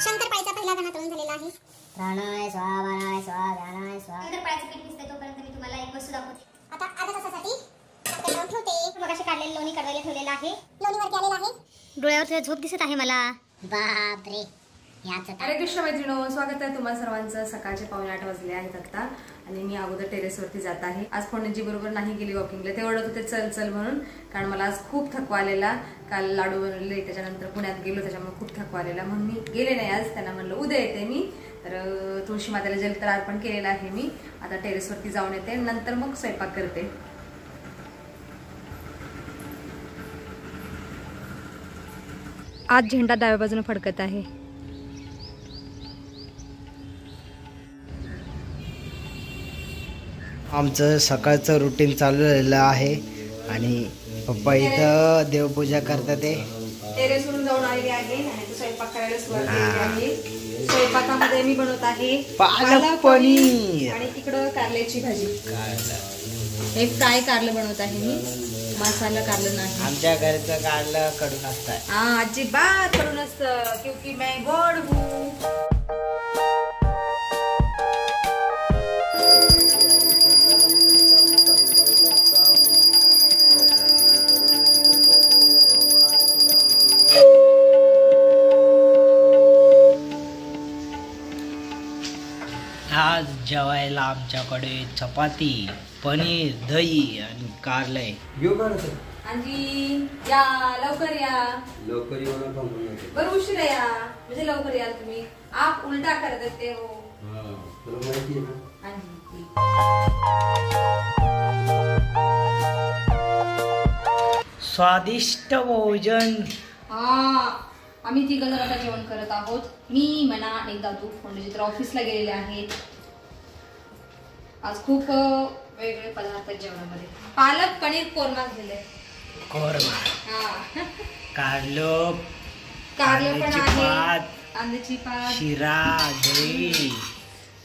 शंकरपाळीचा पहिला गाणा तळून झालेला आहे. प्राणाय स्वाहा वाणाय स्वाहा ध्यानाय स्वाहा. शंकरपाळीचं पीठ दिसतंय तोपर्यंत मी तुम्हाला एक वस्तू दाखवते. आता अर्ध्या तासासाठी झाकण लावून ठेवते. मगाशी काढलेलं लोणी कडवायला ठेवलेलं आहे. लोणी वरती आलेलं आहे. डोळ्यावर झोप दिसत आहे मला. बापरे. हरे कृष्ण मैत्रिणो, स्वागत आहे तुम्हा सर्वांचं. सकाळचे 7:45 वाजले आहेत आता आणि मी अगोदर टेरेसवरती जात आहे. आज फोनजी बरोबर नाही गेली वॉकिंगला. ते ओरडत होते चल चल म्हणून, कारण मला आज खूप थकवा आलेला. काल लाडू बनवले, त्याच्यानंतर पुण्यात गेलो, त्याच्यामुळे खूप थकवा आलेला म्हणून मी गेले नाही आज. त्यांना म्हणलं उद्या येते मी. तर तुळशी मातेला जलतर अर्पण केलेला आहे मी. आता टेरेसवरती जाऊन येते, नंतर मग स्वयंपाक करते. आज झेंडा डाव्या बाजूने फडकत आहे. आमचं सकाळचं रुटीन चालू झालेलं आहे आणि पप्पा इथं देवपूजा करतात. ते टेरेसवरून जाऊन आलेली आहे आणि स्वयंपाक करायला सुरुवात केली आहे. स्वयंपाकामध्ये मी बनवत आहे पालक पनीर आणि इकडं कारल्याची भाजी. हे फ्राय कारलं बनवत आहे मी, मसाला कारलं नाही. आमच्या घरचं कारलं कडून असतात. हाँ अजिबात कडून असतं, क्योंकि मैं गोड हूँ. आज जेवायला आमच्याकडे चपाती, पनीर, दही आणि कारलं आहे. आणि या लवकर या, लवकर येऊन बरं उशीर या, म्हणजे लवकर या तुम्ही. आप उलटा कर देते हो. तुला माहिती आहे ना. स्वादिष्ट भोजन. आम्ही तिघं जण आता जेवण करत आहोत. मी, मना आणि दादू. फोंडजी तर ऑफिसला गेलेले आहेत. आज खूप वेगवेगळे पदार्थ जेवणामध्ये. पालक पनीर कोरमा झालेले. कारलं कारलं पण आहे, पात, अंड्याची पात, शिरा, दही.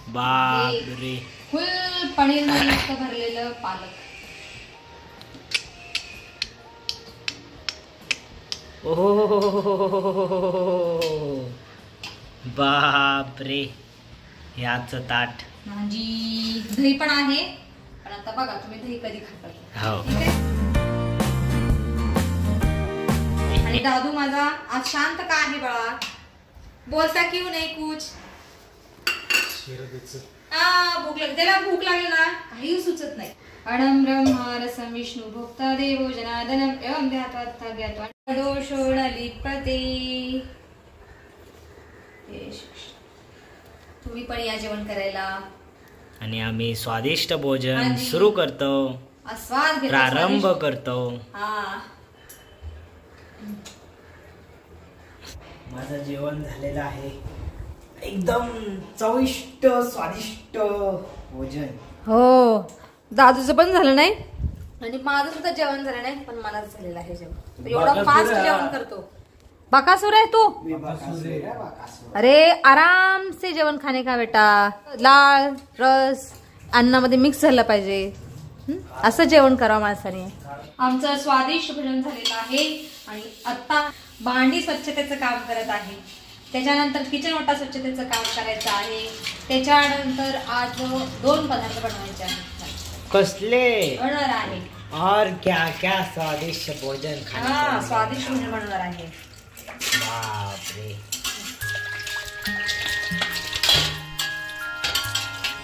बापरे. फुल पनीर युक्त भरलेलं पालक. बापरे. याचं ताट. भाजी, दही पण आहे, पण आता बघा तुम्ही दही कधी खाता. हो. आणि दादू माझा आज शांत का आहे बाळा? बोलता क्यों नहीं कुछ? भूक लागली त्याला. भूक लागली ना काही सुचत नाही. अणम ब्रह्मा रसम विष्णू भोक्ता देवो जनार्दनम एवं ध्यात्वा ज्ञात्वा दोषो न लिप्यते. तुम्ही पण या जेवण करायला. आणि आम्ही स्वादिष्ट भोजन सुरू करतो, आस्वाद घेतो, प्रारंभ करतो. माझं जेवण झालेलं आहे. एकदम चविष्ट स्वादिष्ट भोजन. हो, दादूचं पण झालं नाही आणि माझं सुद्धा जेवण झालं नाही, पण मलाच झालेलं आहे जेवण. एवढं फास्ट जेवण करतो. बकासूर आहे तू. अरे आराम से जेवण खाणे का बेटा. लाळ रस अन्नामध्ये मिक्स झालं पाहिजे, असं जेवण करावं माणसाने. आमचं स्वादिष्ट भोजन झालेलं आहे आणि आता भांडी स्वच्छतेचं काम करत आहे. त्याच्यानंतर किचन ओटा स्वच्छतेचं काम करायचं आहे. त्याच्यानंतर आज 2 पदार्थ बनवायचे आहेत. कसले बनवणार आहे और क्या क्या स्वादिष्ट भोजन खाणे. स्वादिष्ट भोजन बनवणार आहे. बापरे.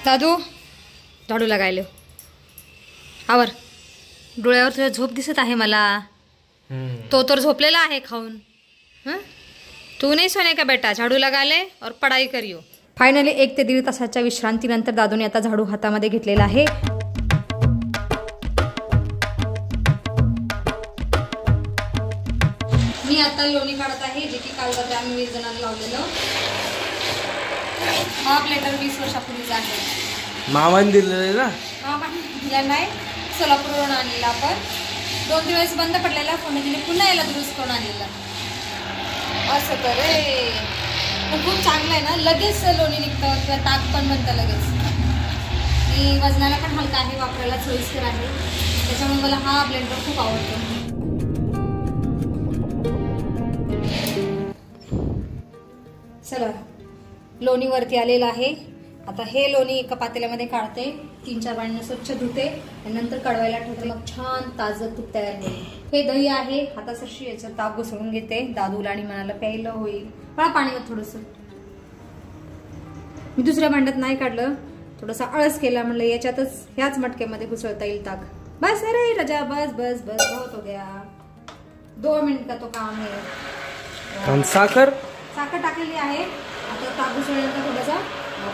दादू झाडू लागायलो. आवर. डोळ्यावर तुझ्या झोप दिसत आहे मला. तो तर झोपलेला आहे खाऊन. तू नाही सोने का बेटा, झाडू लगाले और पढ़ाई करियो. फायनली 1 ते 1.5 तासाच्या विश्रांतीनंतर दादूने आता झाडू हातामध्ये घेतलेला आहे. मी आता लोणी काढत आहे, जे की काल रात्री आम्ही 20 जणांना लावलेलं. हा प्लेटर 20 वर्षापूर्वीचा आहे. मामाने दिलेलं ना. मामाने दिला नाही, सोलापूरवरून आणलेला. आपण 2 दिवस बंद पडलेला. फोन दिले पुन्हा याला दुरुस्त करून आणलेला. असं तर रे, खूप चांगलं आहे ना. लगेच लोणी निघतं किंवा ताक पण बनतं लगेच. आणि वजनाला पण हलका आहे, वापरायला सोयीस्कर आहे. त्याच्यामुळे मला हा ब्लेंडर खूप आवडतो. चला लोणी वरती आलेलं आहे. आता हे लोणी एका पातेल्यामध्ये काढते, 3-4 पाण्याने स्वच्छ धुते आणि नंतर कडवायला ठेवते. मग छान ताजं तूप तयार होईल. हे दही आहे, हातासाठी याचं ताप घुसळून घेते. दादूला आणि मनाला प्यायला होईल. मला पाणी थोडस मी दुसऱ्या भांड्यात नाही काढलं, थोडासा आळस केला, म्हणलं याच्यातच ह्याच मटक्यामध्ये घुसळता येईल ताक. बस अरे राजा, बस बस बस, बहुत हो गया. 2 मिनिट का तो काम आहे. साखर टाकलेली आहे. आता ताक घुसळल्यानंतर थोडासा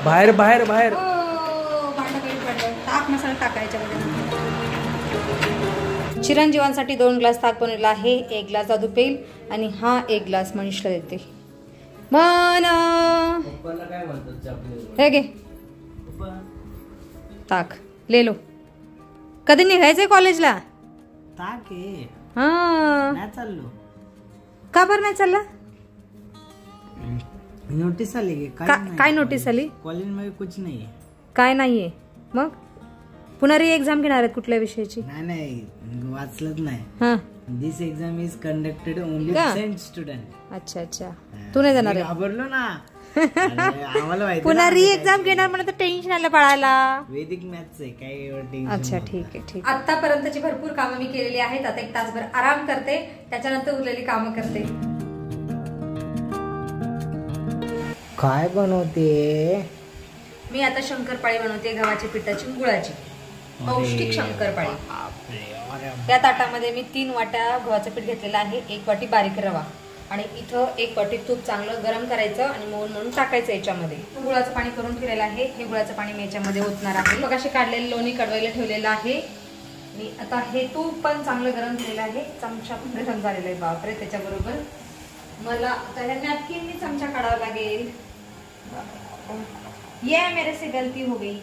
बाहेर बाहेर बाहेर भांडं काही पडलं, ताक मसाला टाकायच्या मध्ये. चिरंजीवांसाठी 2 ग्लास ताक बनवलेला आहे. 1 ग्लास दादू पेल आणि हा 1 ग्लास मनीषला देते. मन हे घे ताक, ले लो. कधी निघायचंय कॉलेजला? ताक आहे. हा नाही चाललो. का बरं नाही चालला? नोटीस आली की काय नोटीस आली? कॉलेज मध्ये कुछ नाही. काय नाहीये? मग पुन्हा री एक्झाम घेणार आहेत कुठल्या विषयाची? नाही वाचलंच नाही. हा, this exam is conducted only sent student. अच्छा अच्छा, तू नाही जाणार आहे? घाबरलो ना. आम्हाला माहिती पुन्हा री एक्झाम घेणार म्हणून तर टेन्शन आलं बाळाला. वैदिक मॅथ्स आहे, काय एवढं टेन्शन. अच्छा ठीक आहे ठीक. आतापर्यंतची भरपूर कामं मी केलेली आहेत. आता 1 तासभर आराम करते, त्याच्यानंतर उरलेली कामं करते. काय बनवते? मी आता शंकरपाळी बनवते, गव्हाच्या पिठाची गुळाची पौष्टिक शंकरपाळी. त्या ताटामध्ये मी 3 वाट्या गव्हाचं पीठ घेतलेलं आहे, 1 वाटी बारीक रवा आणि इथं 1 वाटी तूप चांगलं गरम करायचं आणि म्हणून टाकायचं याच्यामध्ये. गुळाचं पाणी करून ठेवलेलं आहे. हे गुळाचं पाणी मी याच्यामध्ये ओतणार आहे. मग असे काढलेलं लोणी कडवायला ठेवलेलं आहे. आणि आता हे तूप पण चांगलं गरम झालेलं आहे. चमचा पण गरम झालेला आहे. बापरे, त्याच्याबरोबर मला आता ह्या नॅपकिननी चमचा काढावा लागेल. ये मेरे से गलती हो गई.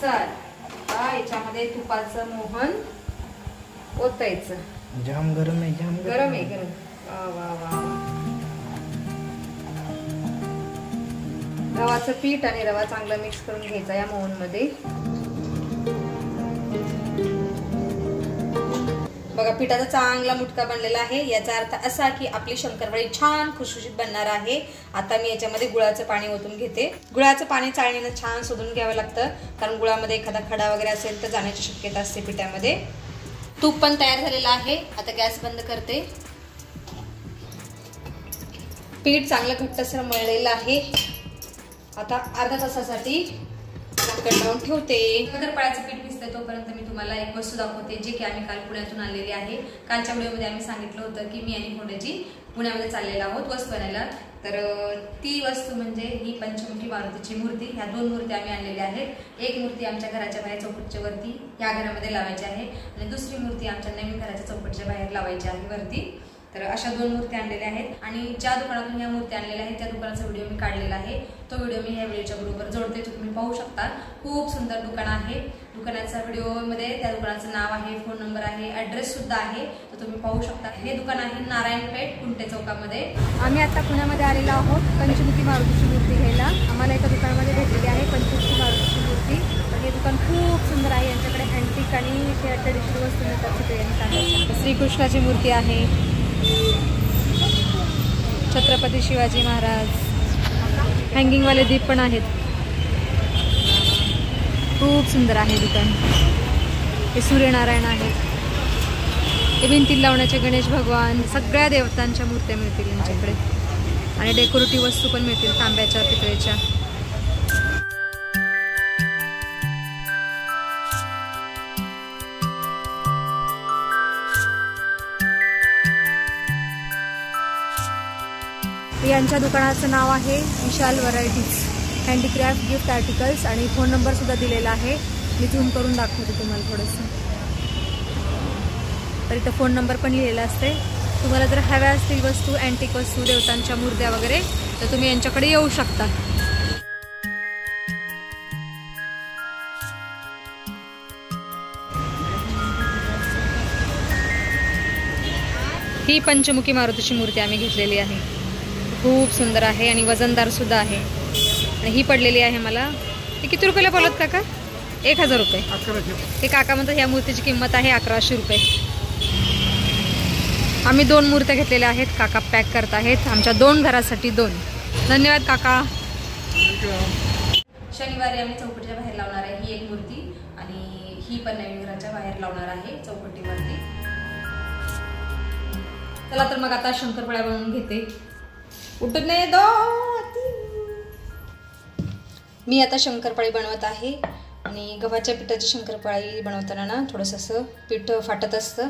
सर याच्यामध्ये तुपाचं मोहन ओतायचं. जाम गरम आहे, जाम गरम आहे, गरम. वा वा वा. गव्हाचं पीठ आणि रवा चांगलं मिक्स करून घ्यायचा या मोहन मध्ये. बघा पिठाचा चांगला मुटका बनलेला आहे. याचा अर्थ असा की आपली शंकरपाळी छान खुशखुशीत बनणार आहे. आता मी याच्यामध्ये गुळाचं पाणी ओतून घेते. गुळाचं पाणी चाळणीनं छान शोधून घ्यावं लागतं, कारण गुळामध्ये एखादा खडा वगैरे असेल तर जाण्याची शक्यता असते पिठामध्ये. तूप पण तयार झालेलं आहे. आता गॅस बंद करते. पीठ चांगलं घट्टसर मळलेलं आहे. आता अर्धा तासासाठी झाकण लावून ठेवते. शंकरपाळ्याचं पीठ भिजतंय तोपर्यंत मी तुम्हाला एक वस्तू दाखवते, जी की आम्ही काल पुण्यातून आणलेली आहे. कालच्या व्हिडिओमध्ये आम्ही सांगितलं होतं की मी आणि खोंड्याची पुण्यामध्ये चाललेलो आहोत वस्तू आणायला. तर ती वस्तू म्हणजे ही पंचमुखी मारुतीची मूर्ती. ह्या 2 मूर्ती आम्ही आणलेल्या आहेत. एक मूर्ती आमच्या घराच्या बाहेर चौकटच्या वरती या घरामध्ये लावायची आहे आणि दुसरी मूर्ती आमच्या नवीन घराच्या चौकटच्या बाहेर लावायची आहे वरती. तर अशा 2 मूर्ती आणलेल्या आहेत. आणि ज्या दुकानातून ह्या मूर्ती आणलेल्या आहेत त्या दुकानाचा व्हिडिओ मी काढलेला आहे. तो व्हिडिओ मी ह्या व्हिडिओच्या बरोबर जोडते, तो तुम्ही पाहू शकता. खूप सुंदर दुकान आहे. दुकानाचा व्हिडिओमध्ये त्या दुकानाचं नाव आहे, फोन नंबर आहे, ॲड्रेस सुद्धा आहे, तो तुम्ही पाहू शकता. हे दुकान आहे नारायणपेठ कुंटे चौकामध्ये. आम्ही आता पुण्यामध्ये आलेलो आहोत पंचमुखी मारुतीची मूर्ती घ्यायला. आम्हाला एका दुकानामध्ये भेटलेली आहे पंचमुखी मारुतीची मूर्ती. तर हे दुकान खूप सुंदर आहे. यांच्याकडे अँटिक आणि ट्रेडिशनल वस्तू मिळतात तिथे यांनी सांगायचं. श्रीकृष्णाची मूर्ती आहे, छत्रपती शिवाजी महाराज, हँगिंगवाले दीप पण आहेत. खूप सुंदर आहे दुकान. हे सूर्यनारायण आहेत. हे भिंतीला लावण्याचे गणेश भगवान, सगळ्या देवतांच्या मूर्त्या मिळतील यांच्याकडे आणि डेकोरेटिव्ह वस्तू पण मिळतील तांब्याच्या, पितळेच्या. यांच्या दुकानाचं नाव आहे विशाल व्हरायटीज हँडीक्राफ्ट गिफ्ट आर्टिकल्स आणि फोन नंबर सुद्धा दिलेला आहे. मी झूम करून दाखवते तुम्हाला थोडंसं. तर इथं फोन नंबर पण लिहिलेला असते. तुम्हाला जर हव्या असतील वस्तू, अँटिक वस्तू, देवतांच्या मूर्त्या वगैरे, तर तुम्ही यांच्याकडे येऊ शकता. ही पंचमुखी मारुतीची मूर्ती आम्ही घेतलेली आहे. खूप सुंदर आहे आणि वजनदार सुद्धा आहे. आणि ही पडलेली आहे मला. हे किती रुपयाला बोलत काका? 1000 रुपये. हे काका म्हणतात ह्या मूर्तीची किंमत आहे 1100 रुपये. आम्ही 2 मूर्त्या घेतलेल्या आहेत. काका पॅक करत आहेत आमच्या 2 घरासाठी 2. धन्यवाद काका. शनिवारी आम्ही चौकटीच्या बाहेर लावणार आहे ही एक मूर्ती आणि ही पण नवीन घराच्या बाहेर लावणार आहे चौकटीवरती. चला तर मग आता शंकरपाळ्या बनवून घेते. उठणे दो. मी आता शंकरपाळी बनवत आहे आणि गव्हाच्या पिठाची शंकरपाळी बनवताना ना थोडंसं असं पीठ फाटत असतं.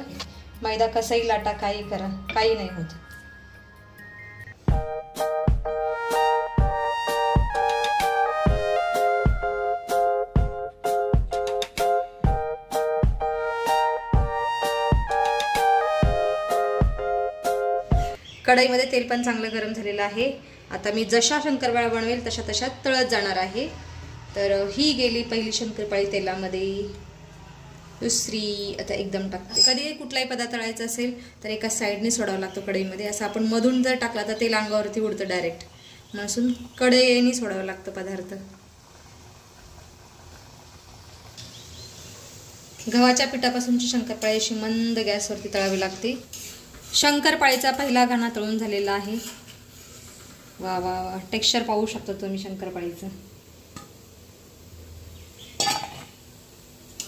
मैदा कसाही लाटा काही करा काही नाही होत. कढईमध्ये तेल पण चांगलं गरम झालेलं आहे. आता मी जशा शंकरपाळ्या बनवेल तशा तशा तळत जाणार आहे. तर ही गेली पहिली शंकरपाळी तेलामध्ये. दुसरी आता एकदम टाकते. कधी कुठलाही पदार्थ तळायचा असेल तर एका साईडने सोडावं लागतो कढईमध्ये. असं आपण मधून जर टाकला तर तेल अंगावरती उडतं डायरेक्ट. म्हणून कढईने सोडावं लागतं पदार्थ. गव्हाच्या पिठापासूनची शंकरपाळी अशी मंद गॅसवरती तळावी लागते. शंकरपाळीचा पहिला घाणा तळून झालेला आहे. वा वा वा, टेक्स्चर पाहू शकता तुम्ही शंकरपाळीचं.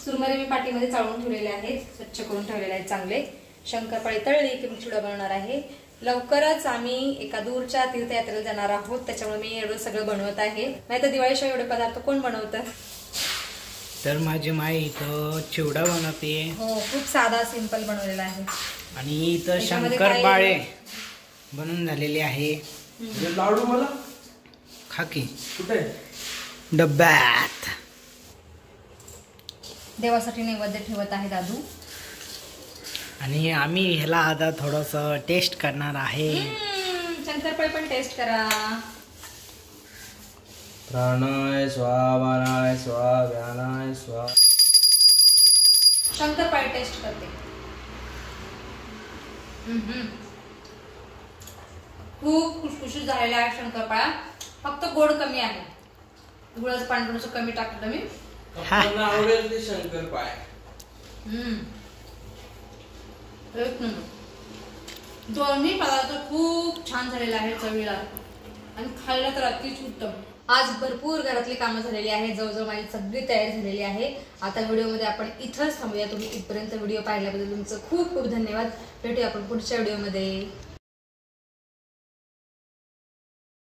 सुरमई मी पाटीमध्ये चाळून ठेवलेले आहेत, स्वच्छ करून ठेवलेले आहेत चांगले. शंकरपाळी तळली की मी चिवडा बनवणार आहे. लवकरच आम्ही एका दूरच्या तीर्थयात्रेला जाणार आहोत, त्याच्यामुळे मी एवढं सगळं बनवत आहे. नाही तर दिवाळीशिवाय एवढे पदार्थ कोण बनवतं. तर माझी माई इथं चिवडा बनवते. हो, खूप साधा सिंपल बनवलेला आहे. आणि इथं शंकरपाळे बनवून झालेले आहे. लाडू मला खाकी कुठे डब्यात. देवासाठी नैवेद्य ठेवत आहे दादू. आणि आम्ही ह्याला आता थोडस टेस्ट करणार आहे. शंकरपाळी पण टेस्ट करा. प्राणाय स्वाहा वाणाय स्वाहा व्यानाय स्वाहा. शंकरपाळी टेस्ट करते. खूप खुशखुशीत झालेल्या आहे शंकरपाळ्या. फक्त गोड कमी आहे. गुळाचं पाणी थोडंसं कमी टाकलं मी. मला आवडेल ते शंकरपाळ्या. एक नंबर. दोन्ही पदार्थ खूप छान झालेले आहेत चवीला आणि खायला तर अतिच उत्तम. आज भरपूर घरातली कामं झालेली आहे. जवळजवळ माझी सगळी तयारी झालेली आहे. आता व्हिडिओमध्ये आपण इथंच थांबूया. तुम्ही इथपर्यंत व्हिडिओ पाहिल्याबद्दल तुमचं खूप खूप धन्यवाद. भेटूया आपण पुढच्या व्हिडिओमध्ये.